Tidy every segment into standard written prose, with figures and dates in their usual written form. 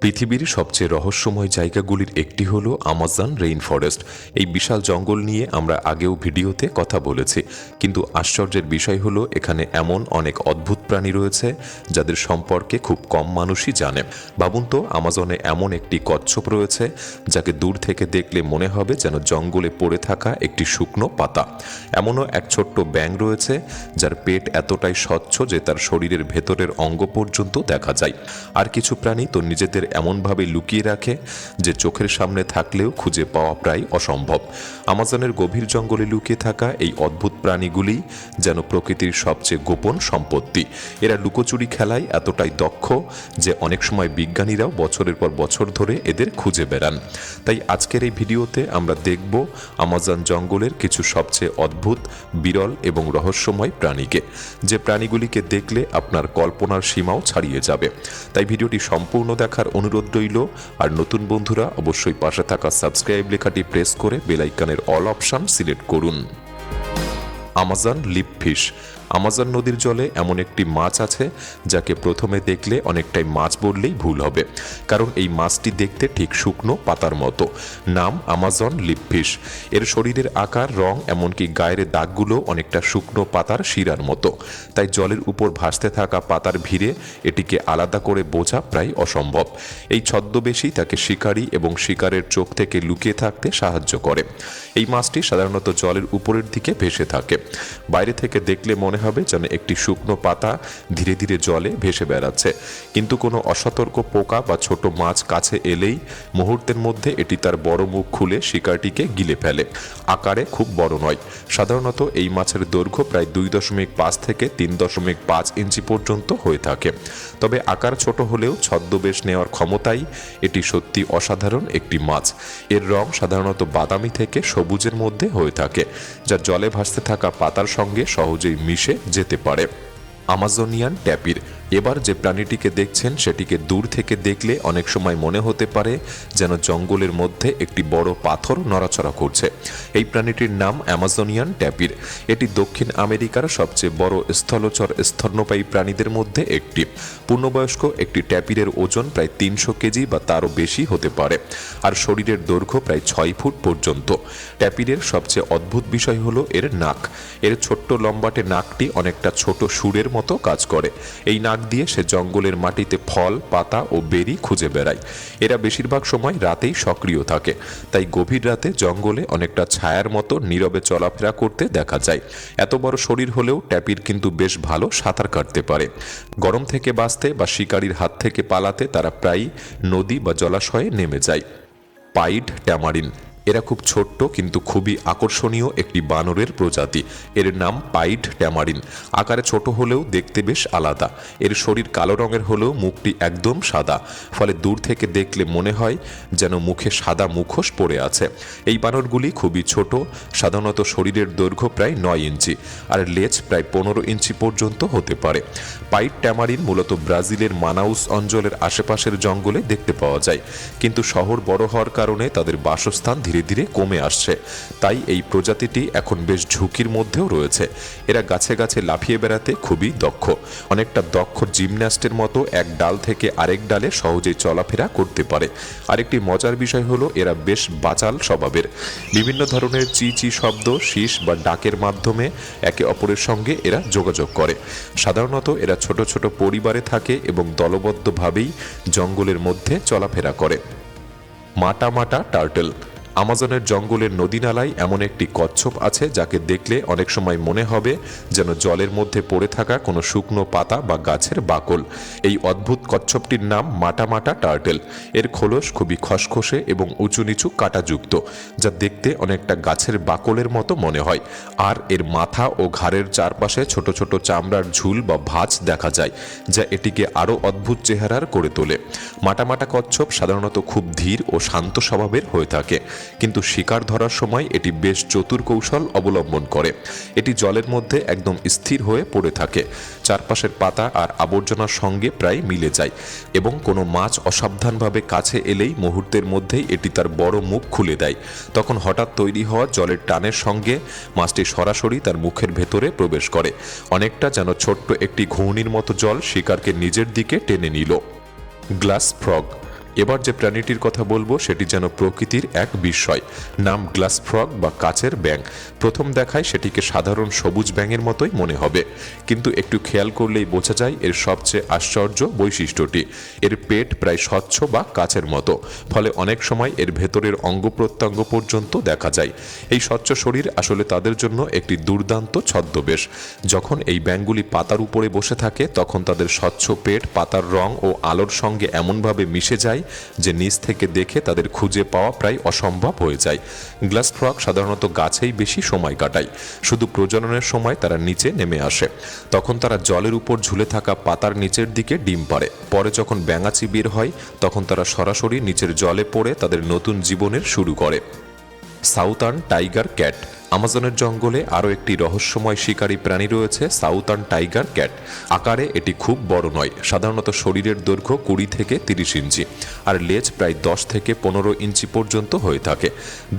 পৃথিবীর সবচেয়ে রহস্যময় জায়গাগুলির একটি হলো আমাজন রেইন ফরেস্ট। এই বিশাল জঙ্গল নিয়ে আমরা আগেও ভিডিওতে কথা বলেছি, কিন্তু আশ্চর্যের বিষয় হলো এখানে এমন অনেক অদ্ভুত প্রাণী রয়েছে যাদের সম্পর্কে খুব কম মানুষই জানে। ভাবুন তো, আমাজনে এমন একটি কচ্ছপ রয়েছে যাকে দূর থেকে দেখলে মনে হবে যেন জঙ্গলে পড়ে থাকা একটি শুকনো পাতা। এমনও এক ছোট্ট ব্যাঙ রয়েছে যার পেট এতটাই স্বচ্ছ যে তার শরীরের ভেতরের অঙ্গ পর্যন্ত দেখা যায়। আর কিছু প্রাণী তো নিজেদের এমনভাবে লুকিয়ে রাখে যে চোখের সামনে থাকলেও খুঁজে পাওয়া প্রায় অসম্ভব। আমাজনের গভীর জঙ্গলে লুকিয়ে থাকা এই অদ্ভুত প্রাণীগুলি যেন প্রকৃতির সবচেয়ে গোপন সম্পত্তি। এরা লুকোচুরি খেলায় এতটাই দক্ষ যে অনেক সময় বিজ্ঞানীরাও বছরের পর বছর ধরে এদের খুঁজে বেড়ান। তাই আজকের এই ভিডিওতে আমরা দেখব আমাজন জঙ্গলের কিছু সবচেয়ে অদ্ভুত, বিরল এবং রহস্যময় প্রাণীকে, যে প্রাণীগুলিকে দেখলে আপনার কল্পনার সীমাও ছাড়িয়ে যাবে। তাই ভিডিওটি সম্পূর্ণ দেখার অনুরোধ রইল। আর নতুন বন্ধুরা অবশ্যই পাশে থাকা সাবস্ক্রাইব লেখাটি প্রেস করে বেল আইকনের অল অপশন সিলেক্ট করুন। আমাজন লিপফিশ। আমাজন নদীর জলে এমন একটি মাছ আছে যাকে প্রথমে দেখলে অনেকটাই মাছ বললেই ভুল হবে, কারণ এই মাছটি দেখতে ঠিক শুকনো পাতার মতো। নাম আমাজন লিপফিশ। এর শরীরের আকার, রং, এমনকি গায়ের দাগগুলো অনেকটা শুকনো পাতার শিরার মতো। তাই জলের উপর ভাসতে থাকা পাতার ভিড়ে এটিকে আলাদা করে বোঝা প্রায় অসম্ভব। এই ছদ্মবেশী তাকে শিকারী এবং শিকারের চোখ থেকে লুকিয়ে থাকতে সাহায্য করে। এই মাছটি সাধারণত জলের উপরের দিকে ভেসে থাকে। বাইরে থেকে দেখলে মনে হবে যেন একটি শুকনো পাতা ধীরে ধীরে জলে ভেসে বেড়াচ্ছে, কিন্তু কোনো অসতর্ক পোকা বা ছোট মাছ কাছে এলেই মুহূর্তের মধ্যে এটি তার বড় মুখ খুলে শিকারটিকে গিলে ফেলে। আকারে খুব বড় নয়। সাধারণত এই মাছের দৈর্ঘ্য প্রায় 2.5 থেকে 3.5 ইঞ্চি পর্যন্ত হয়ে থাকে। তবে আকার ছোট হলেও ছদ্মবেশ নেওয়ার ক্ষমতাই এটি সত্যি অসাধারণ একটি মাছ। এর রং সাধারণত বাদামি থেকে সবুজের মধ্যে হয়ে থাকে, যা জলে ভাসতে থাকা পাতার সঙ্গে সহজেই মিশে যেতে পারে। আমাজনিয়ান ট্যাপির। এবার যে প্রাণীটিকে দেখছেন সেটিকে দূর থেকে দেখলে অনেক সময় মনে হতে পারে যেন জঙ্গলের মধ্যে একটি বড় পাথর নড়াচড়া করছে। এই প্রাণীটির নাম আমাজনিয়ান ট্যাপির। এটি দক্ষিণ আমেরিকার সবচেয়ে বড় স্থলচর স্তন্যপায়ী প্রাণীদের মধ্যে একটি। পূর্ণবয়স্ক একটি ট্যাপিরের ওজন প্রায় 300 কেজি বা তারও বেশি হতে পারে, আর শরীরের দৈর্ঘ্য প্রায় 6 ফুট পর্যন্ত। ট্যাপিরের সবচেয়ে অদ্ভুত বিষয় হলো এর নাক। এর ছোট্ট লম্বাটে নাকটি অনেকটা ছোট সুরের মতো কাজ করে। এই নাক দিয়ে সে জঙ্গলের মাটিতে ফল, পাতা ও বেরি খুঁজে বেড়ায়। এরা বেশিরভাগ সময় রাতেই সক্রিয় থাকে, তাই গভীর রাতে জঙ্গলে অনেকটা ছায়ার মতো নীরবে চলাফেরা করতে দেখা যায়। এত বড় শরীর হলেও ট্যাপির কিন্তু বেশ ভালো সাঁতার কাটতে পারে। গরম থেকে বাঁচতে বা শিকারীর হাত থেকে পালাতে তারা প্রায়ই নদী বা জলাশয়ে নেমে যায়। Pied tamarin. এরা খুব ছোট্ট কিন্তু খুবই আকর্ষণীয় একটি বানরের প্রজাতি। এর নাম পাইড ট্যামারিন। আকারে ছোট হলেও দেখতে বেশ আলাদা। এর শরীর কালো রঙের হলেও মুখটি একদম সাদা, ফলে দূর থেকে দেখলে মনে হয় যেন মুখে সাদা মুখোশ পড়ে আছে। এই বানরগুলি খুবই ছোট, সাধারণত শরীরের দৈর্ঘ্য প্রায় 9 ইঞ্চি, আর লেজ প্রায় 15 ইঞ্চি পর্যন্ত হতে পারে। পাইড ট্যামারিন মূলত ব্রাজিলের মানাউস অঞ্চলের আশেপাশের জঙ্গলে দেখতে পাওয়া যায়, কিন্তু শহর বড় হওয়ার কারণে তাদের বাসস্থান ধীরে ধীরে কমে আসছে। তাই এই প্রজাতিটি এখন বেশ ঝুঁকির মধ্যেও রয়েছে। এরা গাছে গাছে লাফিয়ে বেড়াতে খুবই দক্ষ, অনেকটা দক্ষ জিমন্যাস্টের মতো এক ডাল থেকে আরেক ডালে সহজেই চলাফেরা করতে পারে। আরেকটি মজার বিষয় হলো এরা বেশ বাচাল স্বভাবের। বিভিন্ন ধরনের চি চি শব্দ, শীষ বা ডাকের মাধ্যমে একে অপরের সঙ্গে এরা যোগাযোগ করে। সাধারণত এরা ছোট ছোট পরিবারে থাকে এবং দলবদ্ধভাবেই জঙ্গলের মধ্যে চলাফেরা করে। মাটা মাটা টার্টল। আমাজনের জঙ্গলের নদীনালায় এমন একটি কচ্ছপ আছে যাকে দেখলে অনেক সময় মনে হবে যেন জলের মধ্যে পড়ে থাকা কোনো শুকনো পাতা বা গাছের বাকল। এই অদ্ভুত কচ্ছপটির নাম মাটা মাটা টার্টেল। এর খোলস খুবই খসখসে এবং উঁচু নিচু কাঁটাযুক্ত, যা দেখতে অনেকটা গাছের বাকলের মতো মনে হয়। আর এর মাথা ও ঘাড়ের চারপাশে ছোট ছোট চামড়ার ঝুল বা ভাঁজ দেখা যায়, যা এটিকে আরও অদ্ভুত চেহারার করে তোলে। মাটা মাটা কচ্ছপ সাধারণত খুব ধীর ও শান্ত স্বভাবের হয়ে থাকে, কিন্তু শিকার ধরার সময় এটি বেশ চতুর কৌশল অবলম্বন করে। এটি জলের মধ্যে একদম স্থির হয়ে পড়ে থাকে, চারপাশের পাতা আর আবর্জনার সঙ্গে প্রায় মিলে যায়, এবং কোনো মাছ অসাবধানভাবে কাছে এলেই মুহূর্তের মধ্যেই এটি তার বড় মুখ খুলে দেয়। তখন হঠাৎ তৈরি হওয়া জলের টানের সঙ্গে মাছটি সরাসরি তার মুখের ভেতরে প্রবেশ করে, অনেকটা যেন ছোট্ট একটি ঘূর্ণির মতো জল শিকারকে নিজের দিকে টেনে নিল। Glass frog. এবার যে প্রাণীটির কথা বলবো সেটি যেন প্রকৃতির এক বিস্ময়। নাম গ্লাস ফ্রগ বা কাচের ব্যাঙ। প্রথম দেখায় সেটিকে সাধারণ সবুজ ব্যাঙের মতোই মনে হবে, কিন্তু একটু খেয়াল করলেই বোঝা যায় এর সবচেয়ে আশ্চর্য বৈশিষ্ট্যটি। এর পেট প্রায় স্বচ্ছ বা কাচের মতো, ফলে অনেক সময় এর ভেতরের অঙ্গ প্রত্যঙ্গ পর্যন্ত দেখা যায়। এই স্বচ্ছ শরীর আসলে তাদের জন্য একটি দুর্দান্ত ছদ্মবেশ। যখন এই ব্যাঙগুলি পাতার উপরে বসে থাকে তখন তাদের স্বচ্ছ পেট পাতার রং ও আলোর সঙ্গে এমনভাবে মিশে যায় যে নিচ থেকে দেখে তাদের খুঁজে পাওয়া প্রায় অসম্ভব হয়ে যায়। গ্লাস ফ্রগ সাধারণত গাছেই বেশি সময় কাটায়। শুধু প্রজননের সময় তারা নিচে নেমে আসে। তখন তারা জলের উপর ঝুলে থাকা পাতার নিচের দিকে ডিম পাড়ে। পরে যখন ব্যাঙাচি বের হয় তখন তারা সরাসরি নিচের জলে পড়ে তাদের নতুন জীবনের শুরু করে। Southern tiger cat. আমাজনের জঙ্গলে আরও একটি রহস্যময় শিকারী প্রাণী রয়েছে, সাউথার্ন টাইগার ক্যাট। আকারে এটি খুব বড় নয়, সাধারণত শরীরের দৈর্ঘ্য 20 থেকে 30 ইঞ্চি আর লেজ প্রায় 10 থেকে 15 ইঞ্চি পর্যন্ত হয়ে থাকে।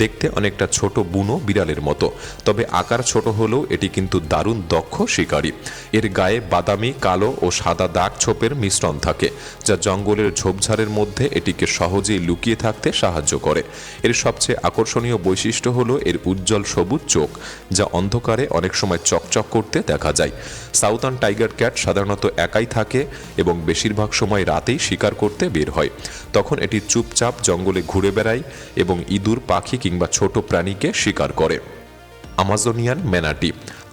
দেখতে অনেকটা ছোট বুনো বিড়ালের মতো, তবে আকার ছোট হলেও এটি কিন্তু দারুণ দক্ষ শিকারী। এর গায়ে বাদামি, কালো ও সাদা দাগ ছোপের মিশ্রণ থাকে, যা জঙ্গলের ঝোপঝাড়ের মধ্যে এটিকে সহজেই লুকিয়ে থাকতে সাহায্য করে। এর সবচেয়ে আকর্ষণীয় বৈশিষ্ট্য হলো এর উজ্জ্বল সবুজ চোখ, যা অন্ধকারে অনেক সময় চকচক করতে দেখা যায়। সাউথার্ন টাইগার ক্যাট সাধারণত একাই থাকে এবং বেশিরভাগ সময় রাতেই শিকার করতে বের হয়। তখন এটি চুপচাপ জঙ্গলে ঘুরে বেড়ায় এবং ইঁদুর, পাখি কিংবা ছোট প্রাণীকে শিকার করে। আমাজোনিয়ান ম্যানাটি।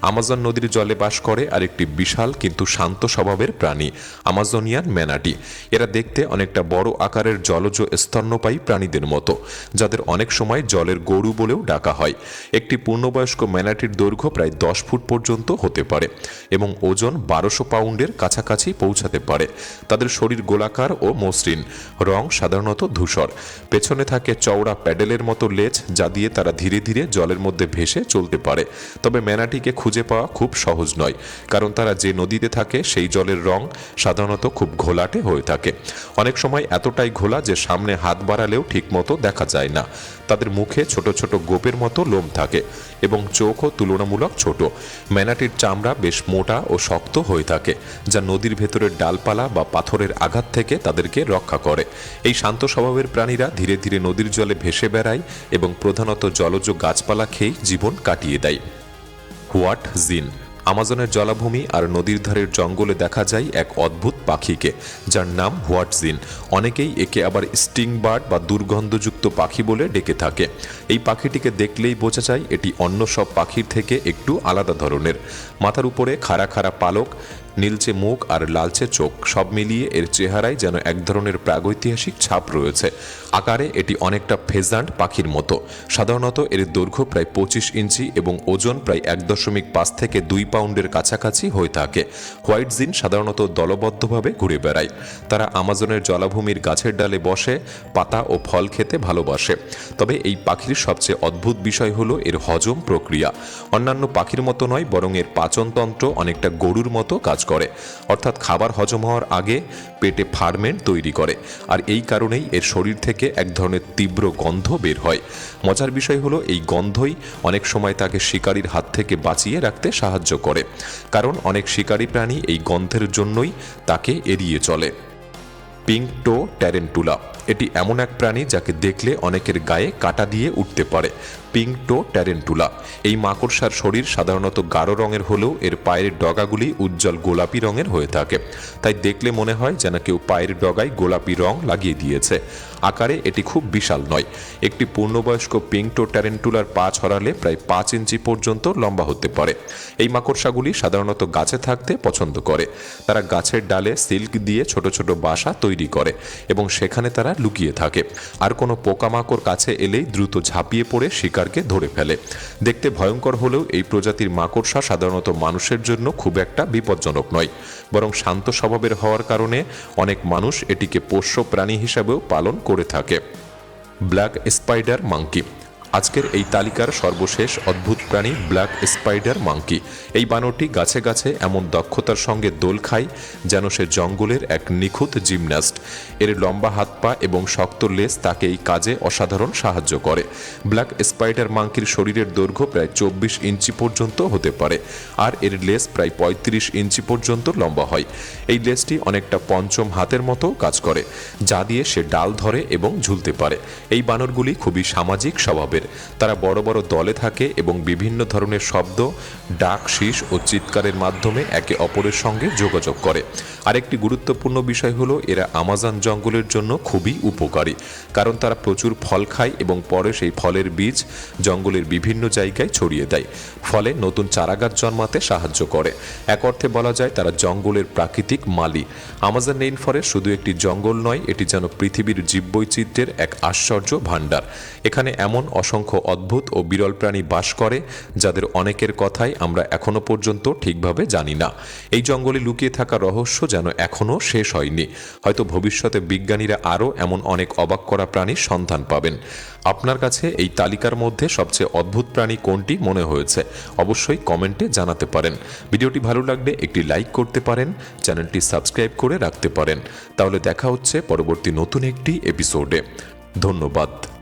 আমাজন নদীর জলে বাস করে আরেকটি বিশাল কিন্তু শান্ত স্বভাবের প্রাণী, আমাজোনিয়ান ম্যানাটি। এরা দেখতে অনেকটা বড় আকারের জলজ স্তন্যপায়ী প্রাণীদের মতো, যাদের অনেক সময় জলের গরু বলেও ডাকা হয়। একটি পূর্ণবয়স্ক ম্যানাটির দৈর্ঘ্য প্রায় 10 ফুট পর্যন্ত হতে পারে এবং ওজন 1200 পাউন্ডের কাছাকাছি পৌঁছাতে পারে। তাদের শরীর গোলাকার ও মসৃণ, রং সাধারণত ধূসর। পেছনে থাকে চওড়া প্যাডেলের মতো লেজ, যা দিয়ে তারা ধীরে ধীরে জলের মধ্যে ভেসে চলতে পারে। তবে ম্যানাটিকে খুঁজে পাওয়া খুব সহজ নয়, কারণ তারা যে নদীতে থাকে সেই জলের রং সাধারণত খুব ঘোলাটে হয়ে থাকে। অনেক সময় এতটাই ঘোলা যে সামনে হাত বাড়ালেও ঠিকমতো দেখা যায় না। তাদের মুখে ছোট ছোট গোপের মতো লোম থাকে এবং চোখও তুলনামূলক ছোট। ম্যানাটির চামড়া বেশ মোটা ও শক্ত হয়ে থাকে, যা নদীর ভেতরের ডালপালা বা পাথরের আঘাত থেকে তাদেরকে রক্ষা করে। এই শান্ত স্বভাবের প্রাণীরা ধীরে ধীরে নদীর জলে ভেসে বেড়ায় এবং প্রধানত জলজ গাছপালা খেয়ে জীবন কাটিয়ে দেয়। হোয়াইট জিন। আমাজনের জলাভূমি আর নদীর ধারের জঙ্গলে দেখা যায় এক অদ্ভুত পাখিকে, যার নাম হোয়াইট জিন। অনেকেই একে আবার স্টিং বার্ড বা দুর্গন্ধযুক্ত পাখি বলে ডেকে থাকে। এই পাখিটিকে দেখলেই বোঝা যায় এটি অন্য সব পাখির থেকে একটু আলাদা ধরনের। মাথার উপরে খাড়া খাড়া পালক, নীলচে মুখ আর লালচে চোখ, সব মিলিয়ে এর চেহারায় যেন এক ধরনের প্রাগৈতিহাসিক ছাপ রয়েছে। আকারে এটি অনেকটা ফেজান্ট পাখির মতো। সাধারণত এর দৈর্ঘ্য প্রায় 25 ইঞ্চি এবং ওজন প্রায় 1.5 থেকে 2 পাউন্ডের কাছাকাছি হয়ে থাকে। হোয়াইট জিন সাধারণত দলবদ্ধভাবে ঘুরে বেড়ায়। তারা আমাজনের জলাভূমির গাছের ডালে বসে পাতা ও ফল খেতে ভালোবাসে। তবে এই পাখির সবচেয়ে অদ্ভুত বিষয় হলো এর হজম প্রক্রিয়া। অন্যান্য পাখির মতো নয়, বরং এর পাচনতন্ত্র অনেকটা গরুর মতো কাজ করে, অর্থাৎ খাবার হজম হওয়ার আগে পেটে ফার্মেন্ট তৈরি করে, আর এই কারণেই এর শরীর থেকে এক ধরনের তীব্র গন্ধ বের হয়। মজার বিষয় হলো এই গন্ধই অনেক সময় তাকে শিকারীর হাত থেকে বাঁচিয়ে রাখতে সাহায্য করে, কারণ অনেক শিকারী প্রাণী এই গন্ধের জন্যই তাকে এড়িয়ে চলে। পিঙ্ক টো ট্যারেন্টুলা। এটি এমন এক প্রাণী যাকে দেখলে অনেকের গায়ে কাঁটা দিয়ে উঠতে পারে। পিঙ্ক টো ট্যারেন্টুলা। এই মাকড়সার শরীর সাধারণত গাঢ় রঙের হলেও এর পায়ের ডগাগুলি উজ্জ্বল গোলাপি রঙের হয়ে থাকে, তাই দেখলে মনে হয় যেন কেউ পায়ের ডগায় গোলাপি রং লাগিয়ে দিয়েছে। আকারে এটি খুব বিশাল নয়। একটি পূর্ণবয়স্ক পিঙ্ক টো ট্যারেন্টুলার পা ছড়ালে প্রায় 5 ইঞ্চি পর্যন্ত লম্বা হতে পারে। এই মাকড়সাগুলি সাধারণত গাছে থাকতে পছন্দ করে। তারা গাছের ডালে সিল্ক দিয়ে ছোট ছোট বাসা তৈরি করে এবং সেখানে তারা লুকিয়ে থাকে, আর কোনো পোকামাকড় কাছে এলেই দ্রুত ঝাঁপিয়ে পড়ে শিকারকে ধরে ফেলে। দেখতে ভয়ঙ্কর হলেও এই প্রজাতির মাকড়সা সাধারণত মানুষের জন্য খুব একটা বিপজ্জনক নয়, বরং শান্ত স্বভাবের হওয়ার কারণে অনেক মানুষ এটিকে পোষ্য প্রাণী হিসাবেও পালন করে থাকে। Black spider monkey. আজকের এই তালিকার সর্বশেষ অদ্ভুত প্রাণী ব্ল্যাক স্পাইডার মাঙ্কি। এই বানরটি গাছে গাছে এমন দক্ষতার সঙ্গে দোল খায় যেন সে জঙ্গলের এক নিখুঁত জিমন্যাস্ট। এর লম্বা হাত পা এবং শক্ত লেজ তাকে এই কাজে অসাধারণ সাহায্য করে। ব্ল্যাক স্পাইডার মাঙ্কির শরীরের দৈর্ঘ্য প্রায় 24 ইঞ্চি পর্যন্ত হতে পারে, আর এর লেজ প্রায় 35 ইঞ্চি পর্যন্ত লম্বা হয়। এই লেজটি অনেকটা পঞ্চম হাতের মতো কাজ করে, যা দিয়ে সে ডাল ধরে এবং ঝুলতে পারে। এই বানরগুলি খুবই সামাজিক স্বভাবের। তারা বড় বড় দলে থাকে এবং বিভিন্ন ধরনের শব্দ, ডাক, শীষ ও চিৎকারের মাধ্যমে একে অপরের সঙ্গে যোগাযোগ করে। আরেকটি গুরুত্বপূর্ণ বিষয় হলো এরা আমাজন জঙ্গলের জন্য খুবই উপকারী, কারণ তারা প্রচুর ফল খায় এবং পরে সেই ফলের বীজ জঙ্গলের বিভিন্ন জায়গায় ছড়িয়ে দেয়, ফলে নতুন চারাগাছ জন্মাতে সাহায্য করে। এক অর্থে বলা যায় তারা জঙ্গলের প্রাকৃতিক মালি। আমাজন রেইন ফরেস্ট শুধু একটি জঙ্গল নয়, এটি যেন পৃথিবীর জীববৈচিত্র্যের এক আশ্চর্য ভাণ্ডার। এখানে এমন অসংখ্য অদ্ভুত ও বিরল প্রাণী বাস করে যাদের অনেকের কথাই আমরা এখনো পর্যন্ত ঠিকভাবে জানি না। এই জঙ্গলে লুকিয়ে থাকা রহস্য যেন এখনও শেষ হয়নি। হয়তো ভবিষ্যতে বিজ্ঞানীরা আরও এমন অনেক অবাক করা প্রাণীর সন্ধান পাবেন। আপনার কাছে এই তালিকার মধ্যে সবচেয়ে অদ্ভুত প্রাণী কোনটি মনে হয়েছে অবশ্যই কমেন্টে জানাতে পারেন। ভিডিওটি ভালো লাগলে একটি লাইক করতে পারেন, চ্যানেলটি সাবস্ক্রাইব করে রাখতে পারেন। তাহলে দেখা হচ্ছে পরবর্তী নতুন একটি এপিসোডে। ধন্যবাদ।